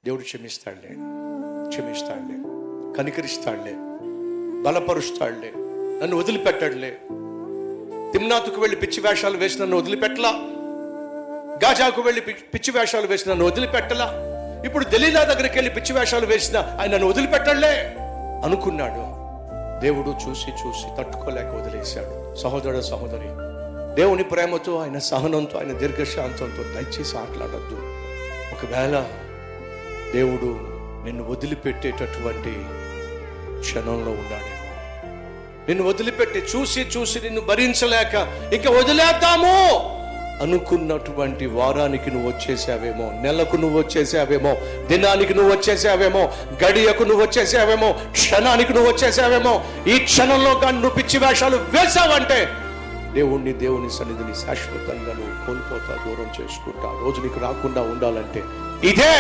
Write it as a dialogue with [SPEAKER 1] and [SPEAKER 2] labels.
[SPEAKER 1] దేవుడు క్షమిస్తాడులే, కనికరిస్తాడులే, బలపరుస్తాడులే, నన్ను వదిలిపెట్టాడులే. తిమ్నాతుకు వెళ్ళి పిచ్చి వేషాలు వేసి నన్ను వదిలిపెట్టలా, గాజాకు వెళ్ళి పిచ్చి వేషాలు వేసి నన్ను వదిలిపెట్టలా, ఇప్పుడు దెలీలా దగ్గరికి వెళ్ళి పిచ్చి వేషాలు వేసిన ఆయన నన్ను వదిలిపెట్టలే అనుకున్నాడు. దేవుడు చూసి తట్టుకోలేక వదిలేశాడు. సహోదరుడు సహోదరి, దేవుని ప్రేమతో, ఆయన సహనంతో, ఆయన దీర్ఘశాంతంతో దయచేసి ఆటలాడద్దు. ఒకవేళ దేవుడు నిన్ను వదిలిపెట్టేటటువంటి క్షణంలో ఉన్నాడేమో, నిన్ను వదిలిపెట్టి చూసి నిన్ను భరించలేక ఇంకా వదిలేద్దాము అనుకున్నటువంటి వారానికి నువ్వు వచ్చేసావేమో, నెలకు నువ్వు వచ్చేసావేమో, దినానికి నువ్వు వచ్చేసావేమో, గడియకు నువ్వు వచ్చేసావేమో, క్షణానికి నువ్వు వచ్చేసావేమో. ఈ క్షణంలో కానీ నువ్వు పిచ్చి వేషాలు వేసావంటే దేవుని సన్నిధిని శాశ్వతంగా నువ్వు కోల్పోతా, దూరం చేసుకుంటా. రోజు నీకు రాకుండా ఉండాలంటే ఇదే